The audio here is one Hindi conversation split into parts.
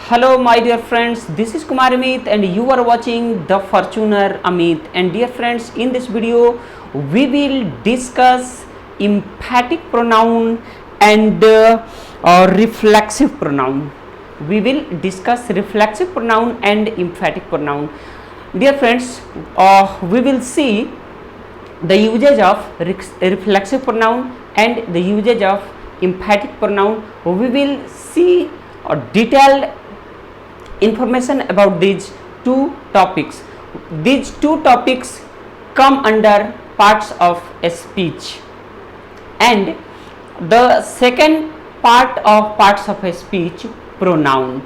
Hello my dear friends, this is Kumar Amit and you are watching The Fortuner Amit. And dear friends, in this video we will discuss emphatic pronoun and reflexive pronoun. We will discuss reflexive pronoun and emphatic pronoun. Dear friends, we will see the usage of reflexive pronoun and the usage of emphatic pronoun. We will see detailed information about these two topics. These two topics come under parts of speech, and the second part of parts of speech, pronoun.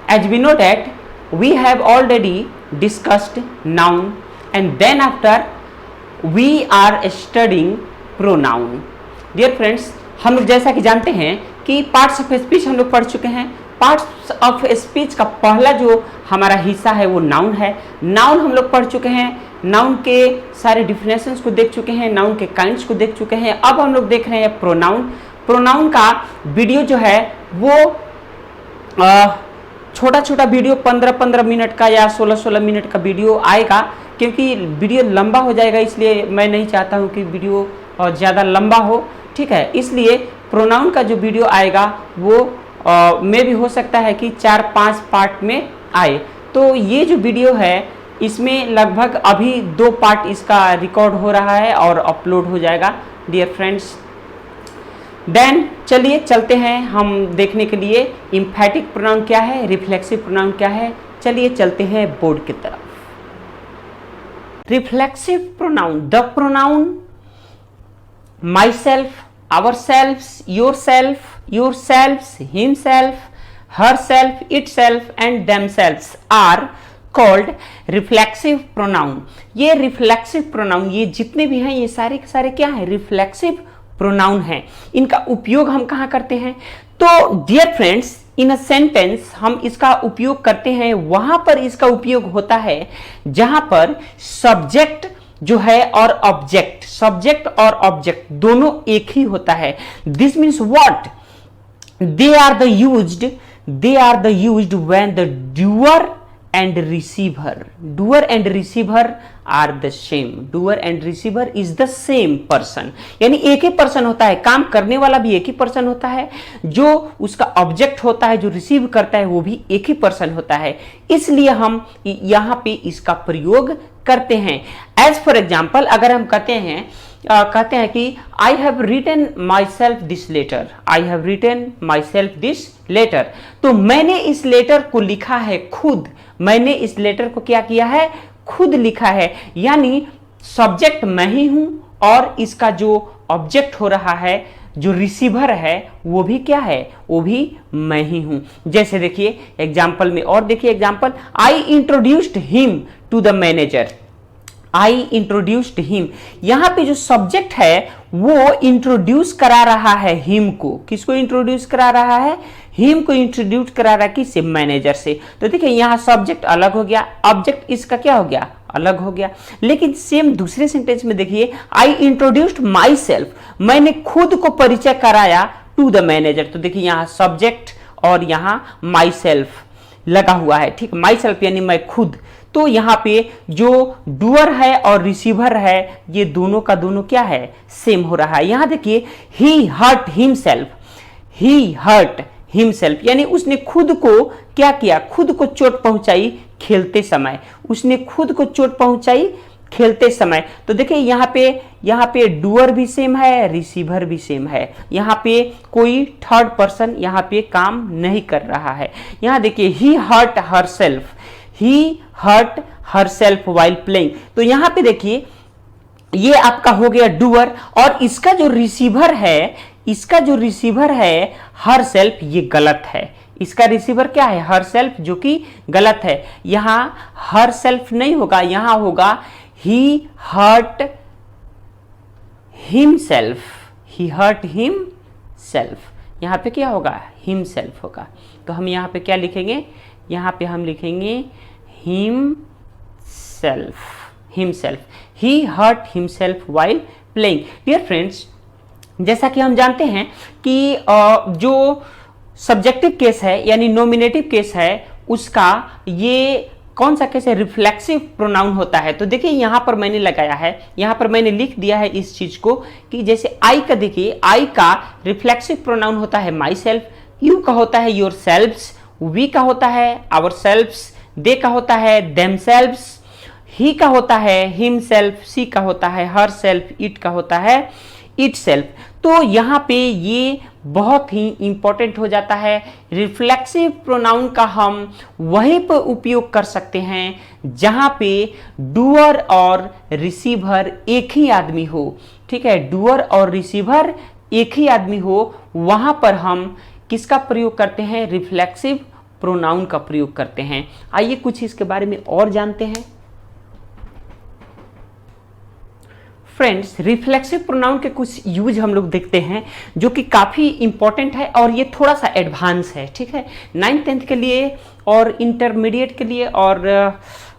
As we know that we have already discussed noun, and then after we are studying pronoun. Dear friends, हम लोग जैसा कि जानते हैं कि पार्ट्स ऑफ स्पीच हम लोग पढ़ चुके हैं. पार्ट्स ऑफ स्पीच का पहला जो हमारा हिस्सा है वो नाउन है. नाउन हम लोग पढ़ चुके हैं, नाउन के सारे डिफिनेशंस को देख चुके हैं, नाउन के काइंड्स को देख चुके हैं. अब हम लोग देख रहे हैं प्रोनाउन. प्रोनाउन का वीडियो जो है वो छोटा छोटा वीडियो 15-15 मिनट का या 16-16 मिनट का वीडियो आएगा, क्योंकि वीडियो लंबा हो जाएगा. इसलिए मैं नहीं चाहता हूँ कि वीडियो ज़्यादा लंबा हो, ठीक है. इसलिए प्रोनाउन का जो वीडियो आएगा वो में भी हो सकता है कि 4-5 पार्ट में आए. तो ये जो वीडियो है इसमें लगभग अभी 2 पार्ट इसका रिकॉर्ड हो रहा है और अपलोड हो जाएगा. डियर फ्रेंड्स, देन चलिए चलते हैं हम देखने के लिए एम्फैटिक प्रोनाउन क्या है, रिफ्लेक्सिव प्रोनाउन क्या है. चलिए चलते हैं बोर्ड की तरफ. Reflexive pronoun, the pronoun my self, ourselves, yourself, yourselves, himself, herself, itself and themselves are called reflexive pronoun. ये reflexive pronoun, ये जितने भी हैं ये सारे के सारे क्या है, reflexive pronoun हैं. इनका उपयोग हम कहाँ करते हैं? तो dear friends, in a sentence हम इसका उपयोग करते हैं वहां पर इसका उपयोग होता है जहां पर सब्जेक्ट जो है और ऑब्जेक्ट, सब्जेक्ट और ऑब्जेक्ट दोनों एक ही होता है. This means what? They are the used when the doer and receiver, doer and receiver are the same. Doer and receiver is the same person, यानी एक ही पर्सन होता है. काम करने वाला भी एक ही पर्सन होता है, जो उसका ऑब्जेक्ट होता है, जो रिसीव करता है वो भी एक ही पर्सन होता है. इसलिए हम यहां पे इसका प्रयोग करते हैं. एज फॉर एग्जाम्पल, अगर हम कहते हैं कि I have written myself this letter, I have written myself this letter, तो मैंने इस लेटर को लिखा है खुद. मैंने इस लेटर को क्या किया है? खुद लिखा है. यानी सब्जेक्ट मैं ही हूं और इसका जो ऑब्जेक्ट हो रहा है, जो रिसीवर है, वो भी क्या है? वो भी मैं ही हूं. जैसे देखिए एग्जाम्पल में, और देखिए example, I introduced him to the manager. I introduced him, यहां पे जो सब्जेक्ट है वो इंट्रोड्यूस करा रहा है हिम को. किसको इंट्रोड्यूस करा रहा है? हिम को इंट्रोड्यूस करा रहा है. किससे? मैनेजर से. तो देखिए यहां सब्जेक्ट अलग हो गया, ऑब्जेक्ट इसका क्या हो गया? अलग हो गया. लेकिन सेम दूसरे सेंटेंस में देखिए, आई इंट्रोड्यूस्ड माई सेल्फ, मैंने खुद को परिचय कराया टू द मैनेजर. तो देखिए यहां सब्जेक्ट और यहां माई सेल्फ लगा हुआ है, ठीक. माई सेल्फ यानी मैं खुद. तो यहां पे जो डूअर है और रिसीवर है ये दोनों का दोनों क्या है? सेम हो रहा है. यहां देखिए, ही hurt himself, he hurt himself यानी उसने खुद को क्या किया? खुद को चोट पहुंचाई खेलते समय. उसने खुद को चोट पहुंचाई खेलते समय. तो देखिए यहाँ पे डूअर भी सेम है, रिसीवर भी सेम है. यहाँ पे कोई थर्ड पर्सन यहाँ पे काम नहीं कर रहा है. यहाँ देखिए, ही हर्ट हरसेल्फ, ही हर्ट हरसेल्फ व्हाइल प्लेइंग. तो यहाँ पे देखिए ये आपका हो गया डूअर, और इसका जो रिसीवर है हरसेल्फ, ये गलत है. इसका रिसीवर क्या है? हरसेल्फ, जो कि गलत है. यहां हरसेल्फ नहीं होगा, यहां होगा ही hurt himself, he hurt himself. यहां पे क्या होगा? हिमसेल्फ होगा. तो हम यहां पे क्या लिखेंगे? यहां पे हम लिखेंगे himself, himself. He hurt himself while playing. Dear friends, जैसा कि हम जानते हैं कि जो सब्जेक्टिव केस है यानी नॉमिनेटिव केस है, उसका ये कौन सा केस है, रिफ्लेक्सिव प्रोनाउन होता है। तो देखिए यहां पर मैंने लगाया है, यहां पर मैंने लिख दिया है इस चीज को कि जैसे आई का, देखिए आई का रिफ्लेक्सिव प्रोनाउन होता है माई सेल्फ, यू का होता है योर सेल्व्स, वी का होता है आवर सेल्व्स, दे का होता है देम सेल्व्स, ही का होता है हिम सेल्फ, सी का होता है हर सेल्फ, इट का होता है इट सेल्फ। तो यहाँ पे ये बहुत ही इंपॉर्टेंट हो जाता है। रिफ्लेक्सिव प्रोनाउन का हम वहीं पर उपयोग कर सकते हैं जहां पे डूअर और रिसीवर एक ही आदमी हो। ठीक है, डूअर और रिसीवर एक ही आदमी हो, वहां पर हम किसका प्रयोग करते हैं, रिफ्लेक्सिव प्रोनाउन का प्रयोग करते हैं। आइए कुछ इसके बारे में और जानते हैं। फ्रेंड्स, रिफ्लेक्सिव प्रोनाउन के कुछ यूज हम लोग देखते हैं जो कि काफ़ी इंपॉर्टेंट है और ये थोड़ा सा एडवांस है। ठीक है, 9th-10th के लिए और इंटरमीडिएट के लिए और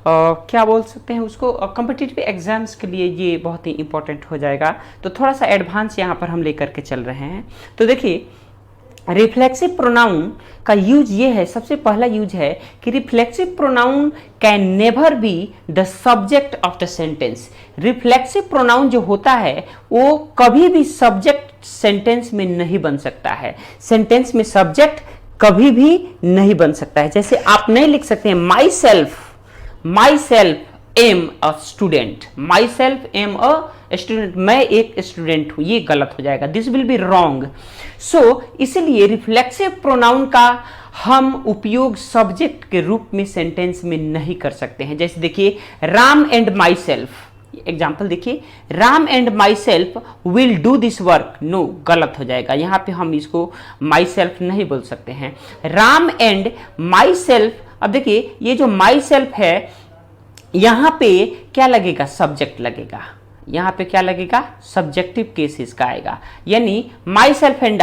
क्या बोल सकते हैं उसको, कॉम्पिटिटिव एग्जाम्स के लिए ये बहुत ही इंपॉर्टेंट हो जाएगा। तो थोड़ा सा एडवांस यहाँ पर हम लेकर के चल रहे हैं। तो देखिए रिफ्लेक्सिव प्रोनाउन का यूज ये है, सबसे पहला यूज है कि reflexive pronoun can never be the subject of the sentence. Reflexive pronoun जो होता है वो कभी भी सब्जेक्ट सेंटेंस में नहीं बन सकता है। सेंटेंस में सब्जेक्ट कभी भी नहीं बन सकता है। जैसे आप नहीं लिख सकते हैं my self am a student, my self am a student, मैं एक स्टूडेंट हूं, ये गलत हो जाएगा, दिस विल बी रॉन्ग। सो इसलिए रिफ्लेक्सिव प्रोनाउन का हम उपयोग सब्जेक्ट के रूप में सेंटेंस में नहीं कर सकते हैं। जैसे देखिए Ram and myself, example देखिए, Ram and myself will do this work, no, गलत हो जाएगा। यहां पे हम इसको माई सेल्फ नहीं बोल सकते हैं। राम एंड माई सेल्फ, अब देखिए ये जो माई सेल्फ है यहां पे क्या लगेगा, सब्जेक्ट लगेगा। यहां पे क्या लगेगा, सब्जेक्टिव केस इसका आएगा, यानी my self and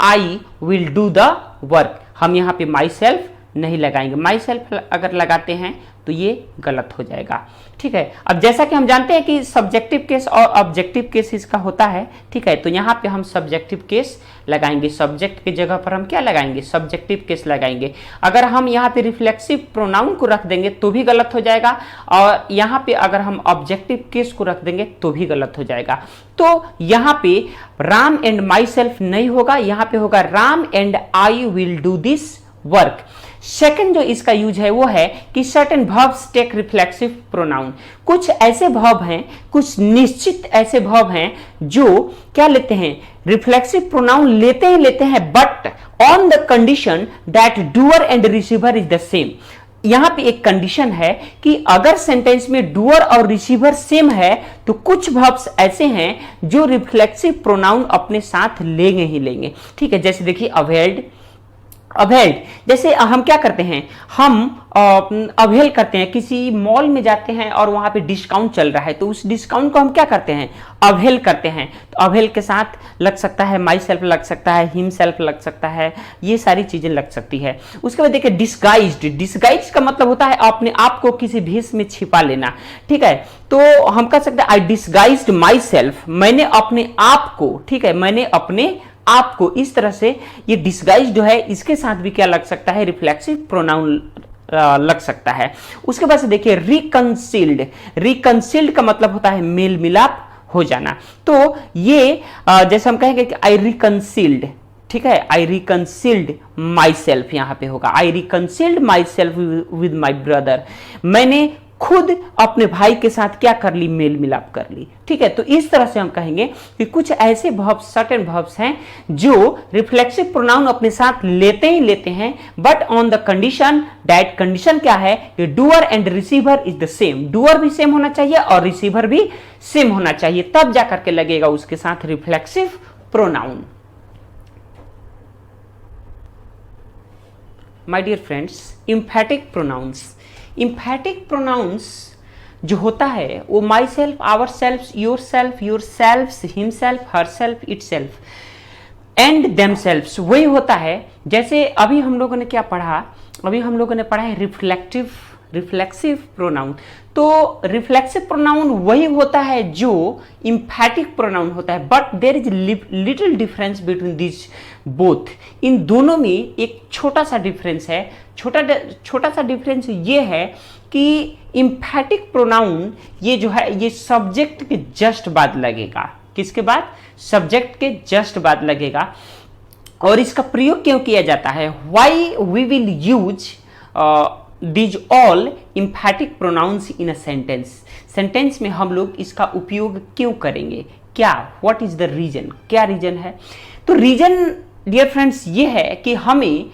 I will do the work. हम यहां पे माई सेल्फ नहीं लगाएंगे, माई सेल्फ अगर लगाते हैं तो ये गलत हो जाएगा। ठीक है, अब जैसा कि हम जानते हैं कि सब्जेक्टिव केस और ऑब्जेक्टिव केस इसका होता है। ठीक है, तो यहाँ पे हम सब्जेक्टिव केस लगाएंगे, सब्जेक्ट की जगह पर हम क्या लगाएंगे, सब्जेक्टिव केस लगाएंगे। अगर हम यहाँ पे रिफ्लेक्सिव प्रोनाउन को रख देंगे तो भी गलत हो जाएगा, और यहाँ पे अगर हम ऑब्जेक्टिव केस को रख देंगे तो भी गलत हो जाएगा। तो यहाँ पे राम एंड माई सेल्फ नहीं होगा, यहाँ पे होगा Ram and I will do this work. Second जो इसका यूज है वो है कि certain verbs take reflexive pronoun. कुछ ऐसे वर्ब हैं, कुछ निश्चित ऐसे वर्ब हैं जो क्या लेते हैं, रिफ्लेक्सिव प्रोनाउन लेते हैं, but on the condition that doer and receiver is the same. यहां पे एक कंडीशन है कि अगर सेंटेंस में डूअर और रिसीवर सेम है तो कुछ वर्ब्स ऐसे हैं जो रिफ्लेक्सिव प्रोनाउन अपने साथ लेंगे ही लेंगे। ठीक है, जैसे देखिए अवेल्ड, जैसे हम क्या करते हैं, हम अवेल करते हैं, किसी मॉल में जाते हैं और वहां पे डिस्काउंट चल रहा है तो उस डिस्काउंट को हम क्या करते हैं, अवेल करते हैं। तो अवेल के साथ लग सकता है माई सेल्फ, लग सकता है हिम सेल्फ, लग सकता है, ये सारी चीजें लग सकती है। उसके बाद देखिए डिस्गाइज्ड का मतलब होता है अपने आप को किसी भेष में छिपा लेना। ठीक है, तो हम कह सकते हैं आई डिस्गाइज्ड माई सेल्फ, मैंने अपने आप को, ठीक है, मैंने अपने आपको, इस तरह से ये डिस्गाइज जो है इसके साथ भी क्या लग सकता है, रिफ्लेक्सिव प्रोनाउन लग सकता है। उसके बाद से देखिए रिकंसिल्ड का मतलब होता है मेल मिलाप हो जाना। तो ये जैसे हम कहेंगे कि आई रिकंसिल्ड, ठीक है, आई रिकंसिल्ड माई सेल्फ, यहां पे होगा I reconciled myself with my brother, मैंने खुद अपने भाई के साथ क्या कर ली, मेल मिलाप कर ली। ठीक है, तो इस तरह से हम कहेंगे कि कुछ ऐसे वर्ब्स, सर्टेन वर्ब्स हैं जो रिफ्लेक्सिव प्रोनाउन अपने साथ लेते हैं, but on the condition that, condition क्या है कि doer and receiver is the same, doer भी सेम होना चाहिए और रिसीवर भी सेम होना चाहिए, तब जाकर के लगेगा उसके साथ reflexive pronoun. My dear friends, emphatic pronouns, emphatic pronouns जो होता है वो myself, ourself, yourself, himself, herself, itself and themselves, वही होता है। जैसे अभी हम लोगों ने क्या पढ़ा, अभी हम लोगों ने पढ़ा है रिफ्लेक्टिव रिफ्लेक्सिव प्रोनाउन। तो रिफ्लेक्सिव प्रोनाउन वही होता है जो इम्फैटिक प्रोनाउन होता है, but there is little difference between this both. इन दोनों में एक छोटा सा डिफरेंस है। छोटा सा डिफरेंस ये है कि इम्फैटिक प्रोनाउन ये जो है ये सब्जेक्ट के जस्ट बाद लगेगा। किसके बाद? सब्जेक्ट के जस्ट बाद लगेगा। और इसका प्रयोग क्यों किया जाता है? Why we will use these all emphatic pronouns in a sentence। Sentence में हम लोग इसका उपयोग क्यों करेंगे? क्या? What is the reason? क्या रीजन है? तो रीजन डियर फ्रेंड्स ये है कि हमें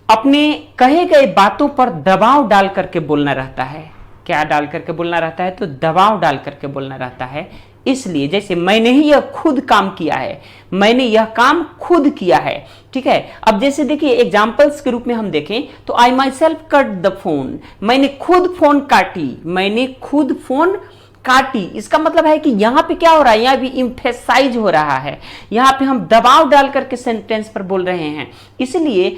अपने कहे गए बातों पर दबाव डाल करके बोलना रहता है। क्या डाल करके बोलना रहता है? तो दबाव डाल करके बोलना रहता है। इसलिए जैसे मैंने ही यह खुद काम किया है, मैंने यह काम खुद किया है, ठीक है। अब जैसे देखिए एग्जांपल्स के रूप में हम देखें तो I myself cut the phone, मैंने खुद फोन काटी, मैंने खुद फोन काटी। इसका मतलब है कि यहां पे क्या हो रहा है? यहां भी इम्फेसाइज हो रहा है, यहां पे हम दबाव डाल करके सेंटेंस पर बोल रहे हैं। इसलिए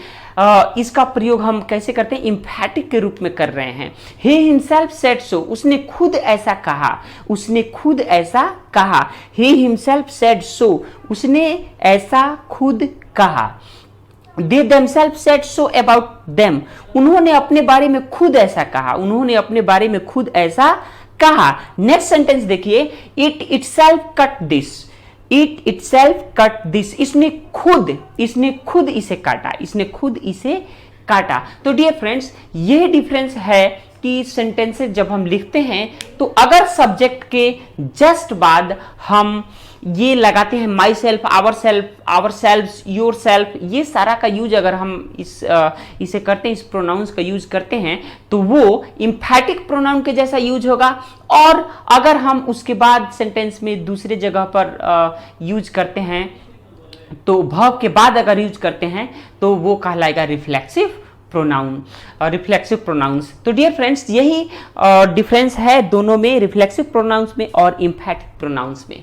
इसका प्रयोग हम कैसे करते हैं? इम्फैटिक के रूप में कर रहे हैं। he himself said so, उसने खुद ऐसा कहा, उसने खुद ऐसा कहा। he himself said so, उसने ऐसा खुद कहा। they themselves said so about them, उन्होंने अपने बारे में खुद ऐसा कहा, उन्होंने अपने बारे में खुद ऐसा कहा। नेक्स्ट सेंटेंस देखिए, it itself cut this, it itself cut this, इसने खुद इसे काटा, इसने खुद इसे काटा। तो डियर फ्रेंड्स यह डिफरेंस है कि सेंटेंसेस जब हम लिखते हैं तो अगर सब्जेक्ट के जस्ट बाद हम ये लगाते हैं myself, ourself, yourself, ये सारा का यूज अगर हम इसे करते हैं, इस प्रोनाउंस का यूज करते हैं तो वो इम्फैटिक प्रोनाउन के जैसा यूज होगा। और अगर हम उसके बाद सेंटेंस में दूसरे जगह पर यूज करते हैं तो वर्ब के बाद अगर यूज करते हैं तो वो कहलाएगा रिफ्लेक्सिव प्रोनाउन, रिफ्लेक्सिव प्रोनाउंस। तो डियर फ्रेंड्स यही डिफरेंस है दोनों में, रिफ्लेक्सिव प्रोनाउंस में और इम्फैटिक प्रोनाउंस में।